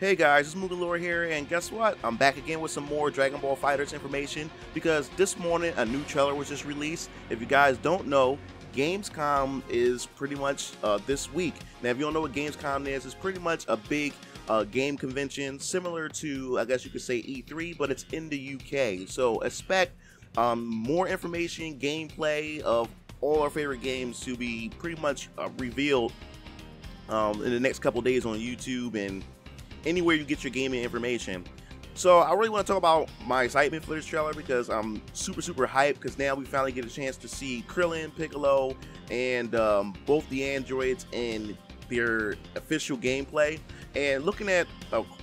Hey guys, it's MugenLord here, and guess what? I'm back again with some more Dragon Ball FighterZ information because this morning a new trailer was just released. If you guys don't know, Gamescom is pretty much this week. Now, if you don't know what Gamescom is, it's pretty much a big game convention similar to, I guess you could say, E3, but it's in the UK. So expect more information, gameplay of all our favorite games to be pretty much revealed in the next couple days on YouTube and anywhere you get your gaming information. So I really want to talk about my excitement for this trailer because I'm super hyped because now we finally get a chance to see Krillin, Piccolo, and both the androids and their official gameplay. And looking at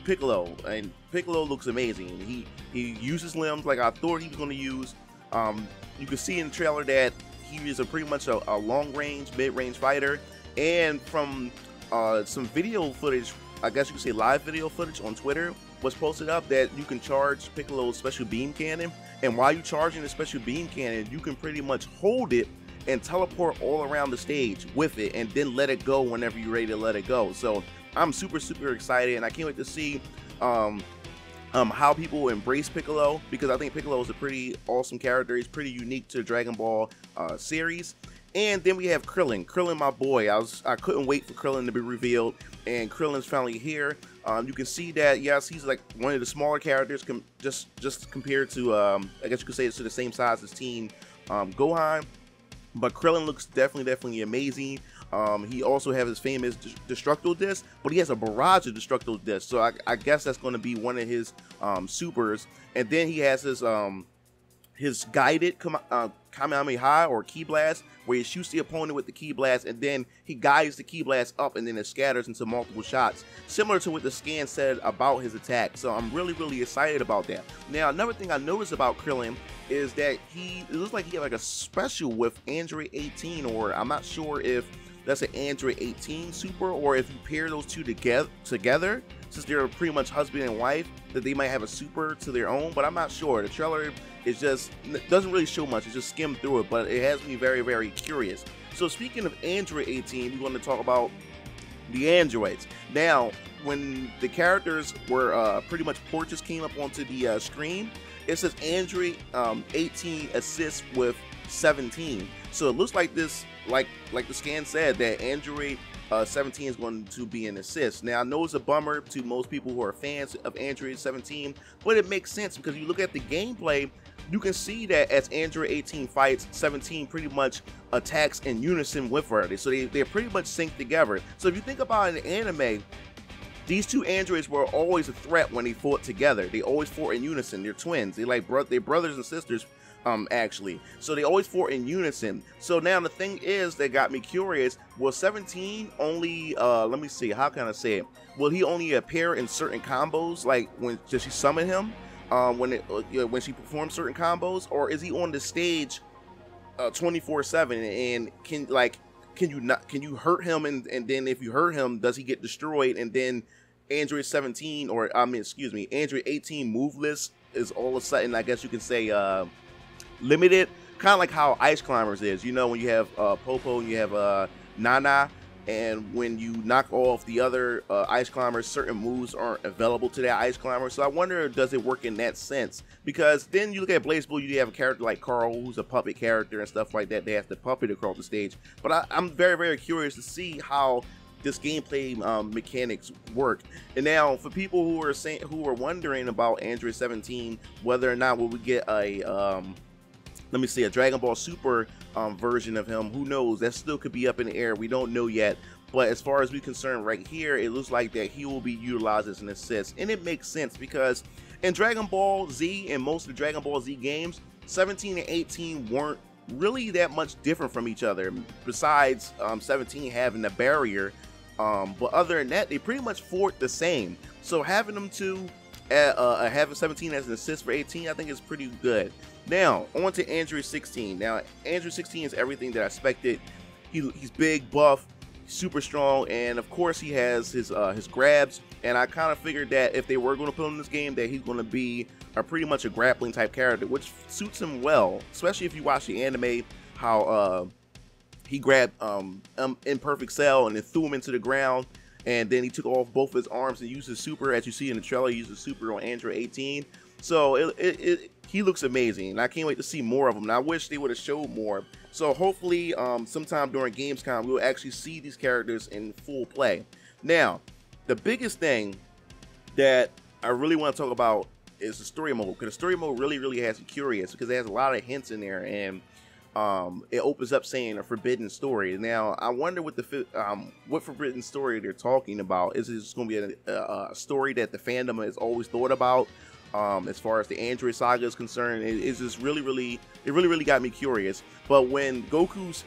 Piccolo, and Piccolo looks amazing. He uses limbs like I thought he was going to use. You can see in the trailer that he is pretty much a long-range, mid-range fighter. And from some video footage, I guess you could say live video footage on Twitter was posted up that you can charge Piccolo's special beam cannon, and while you're charging the special beam cannon, you can pretty much hold it and teleport all around the stage with it and then let it go whenever you're ready to let it go. So I'm super excited, and I can't wait to see how people embrace Piccolo, because I think Piccolo is a pretty awesome character. He's pretty unique to the Dragon Ball series. And then we have Krillin, my boy. I couldn't wait for Krillin to be revealed, and Krillin's finally here. You can see that, yes, he's like one of the smaller characters, just compared to, I guess you could say it's to the same size as Team Gohan. But Krillin looks definitely amazing. He also has his famous destructo disc, but he has a barrage of destructo discs. So I guess that's going to be one of his supers. And then he has his guided Kamehameha or Ki Blast, where he shoots the opponent with the Ki Blast, and then he guides the Ki Blast up, and then it scatters into multiple shots, similar to what the scan said about his attack. So I'm really excited about that. Now, another thing I noticed about Krillin is that it looks like he had like a special with Android 18, or I'm not sure if that's an Android 18 super, or if you pair those two together, since they're pretty much husband and wife, that they might have a super to their own, but I'm not sure. The trailer doesn't really show much. It just skimmed through it, but it has me very curious. So speaking of Android 18, we want to talk about the androids. Now, when the characters were pretty much portraits came up onto the screen, it says Android 18 assists with 17. So it looks like this, like the scan said, that Android 17 is going to be an assist. Now, I know it's a bummer to most people who are fans of Android 17, but it makes sense because you look at the gameplay, you can see that as Android 18 fights, 17 pretty much attacks in unison with her. So they're pretty much synced together. So if you think about it in anime, these two androids were always a threat when they fought together. They always fought in unison. They're twins. They're brothers and sisters, actually. So they always fought in unison. So now the thing is that got me curious, will 17 only, let me see, how can I say it? Will he only appear in certain combos, like does she summon him? When she performs certain combos, or is he on the stage 24/7, and can you hurt him, and then if you hurt him, does he get destroyed, and then Android 17, or Android 18 move list is all of a sudden, I guess you can say, limited, kind of like how Ice Climbers is, you know, when you have Popo and you have Nana, and when you knock off the other Ice Climbers, certain moves aren't available to that Ice Climber. So I wonder, does it work in that sense? Because then you look at BlazBlue, you have a character like Carl, who's a puppet character and stuff like that. They have to puppet across the stage. But I'm very curious to see how this gameplay mechanics work. And now, for people who are wondering about Android 17, whether or not will we get a let me see, a Dragon Ball Super version of him, who knows? That still could be up in the air. We don't know yet. But as far as we're concerned right here, it looks like that he will be utilized as an assist. And it makes sense because in Dragon Ball Z and most of the Dragon Ball Z games, 17 and 18 weren't really that much different from each other, besides 17 having a barrier. But other than that, they pretty much fought the same. So having them two, having 17 as an assist for 18, I think is pretty good. Now, on to Android 16. Now, Android 16 is everything that I expected. He's big, buff, super strong, and of course he has his grabs. And I kind of figured that if they were going to put him in this game, that he's going to be pretty much a grappling type character, which suits him well, especially if you watch the anime, how he grabbed Imperfect Cell and then threw him into the ground. and then he took off both of his arms and used his super, as you see in the trailer. He used his super on Android 18. So he looks amazing, and I can't wait to see more of him. And I wish they would have showed more. So hopefully sometime during Gamescom we'll actually see these characters in full play. Now, the biggest thing that I really want to talk about is the story mode, because the story mode really has me curious, because it has a lot of hints in there, and it opens up saying a forbidden story. Now I wonder what forbidden story they're talking about. Is it just going to be a story that the fandom has always thought about, as far as the Android saga is concerned? It's just really got me curious. But when Goku's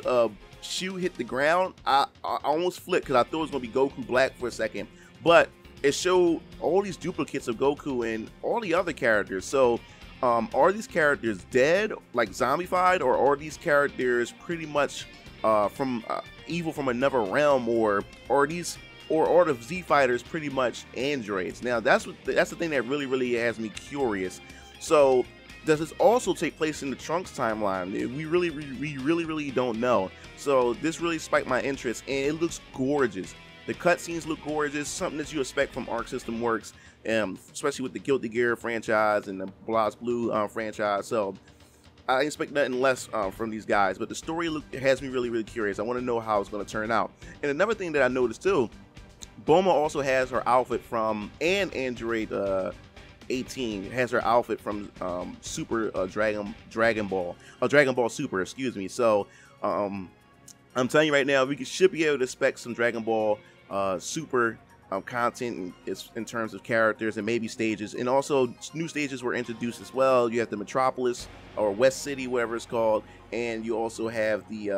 shoe hit the ground, I almost flipped, because I thought it was going to be Goku Black for a second, but it showed all these duplicates of Goku and all the other characters. So are these characters dead, like zombified, or are these characters pretty much from evil from another realm, or are the Z fighters pretty much androids? Now that's the thing that really has me curious. So does this also take place in the Trunks timeline? We really don't know. So this really spiked my interest, and it looks gorgeous. The cutscenes look gorgeous, something that you expect from Arc System Works, especially with the Guilty Gear franchise and the BlazBlue franchise. So I expect nothing less from these guys. But the story has me really curious. I want to know how it's going to turn out. And another thing that I noticed too, Bulma also has her outfit from, and Android 18 has her outfit from Super Dragon Ball Super, excuse me. So I'm telling you right now, we should be able to expect some Dragon Ball Super content in terms of characters and maybe stages, and also new stages were introduced as well. You have the Metropolis, or West City, whatever it's called, and you also have the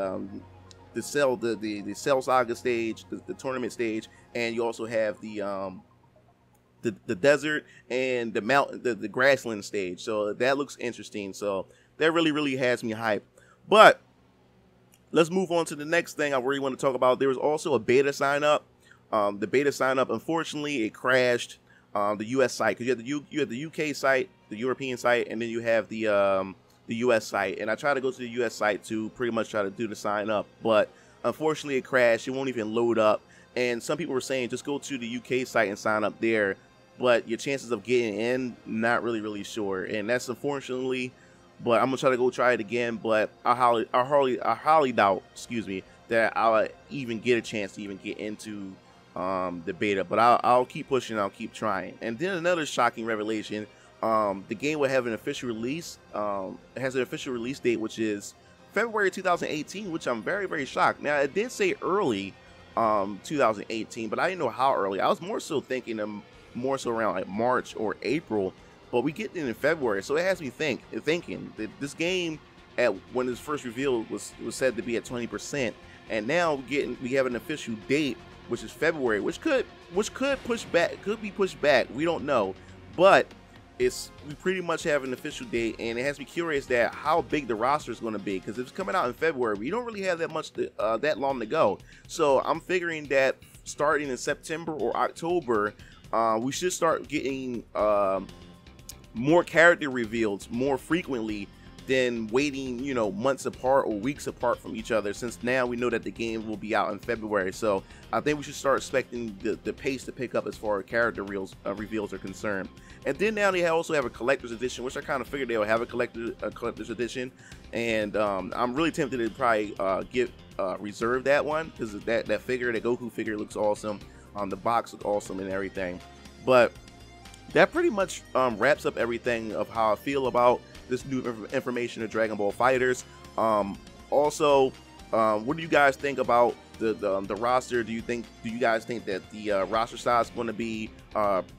Cell Saga stage, the tournament stage, and you also have the desert and the mountain, the grassland stage. So that looks interesting. So that really has me hyped. But let's move on to the next thing I really want to talk about. There was also a beta sign up. The beta sign up, unfortunately, it crashed. The US site, because you have the UK site, the European site, and then you have the US site. And I tried to go to the US site to pretty much try to do the sign up, but unfortunately it crashed. It won't even load up. And some people were saying just go to the UK site and sign up there, but your chances of getting in, not really sure. And that's unfortunately. But I'm gonna try it again. But I highly doubt, excuse me, that I'll even get a chance to even get into the beta. But I'll keep pushing. I'll keep trying. And then another shocking revelation: the game will have an official release. It has an official release date, which is February 2018, which I'm very shocked. Now it did say early 2018, but I didn't know how early. I was more so thinking around like March or April. But we get in February, so it has me thinking that this game, when it was first revealed, was said to be at 20%, and now we have an official date, which is February, which could be pushed back. We don't know, but we pretty much have an official date, and it has me curious that how big the roster is going to be, because it's coming out in February. We don't really have that long to go, so I'm figuring that starting in September or October, we should start getting more character reveals more frequently than waiting, months apart or weeks apart from each other, since now we know that the game will be out in February. So I think we should start expecting the pace to pick up as far as character reveals are concerned. And then now they also have a collector's edition, which I kind of figured they would have a collector's edition, and I'm really tempted to probably reserve that one, because that Goku figure looks awesome. The box looks awesome and everything. But that pretty much wraps up everything of how I feel about this new information of Dragon Ball FighterZ. Also, what do you guys think about the roster? Do you guys think that the roster size is going to be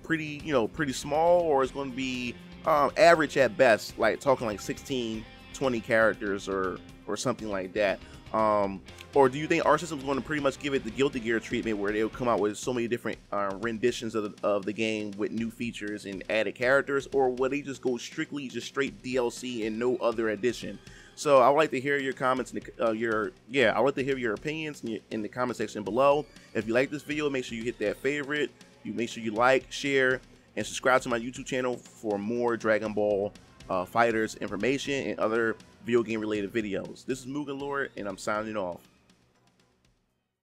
pretty small, or is going to be average at best, like talking like 16, 20 characters or something like that? Or do you think Arc System is going to pretty much give it the Guilty Gear treatment, where they'll come out with so many different renditions of the game with new features and added characters, or will they just go straight DLC and no other addition? So I would like to hear your comments, I would like to hear your opinions in the comment section below. If you like this video, make sure you hit that favorite. Make sure you like, share, and subscribe to my YouTube channel for more Dragon Ball FighterZ information and other video game related videos. This is MugenLord, and I'm signing off.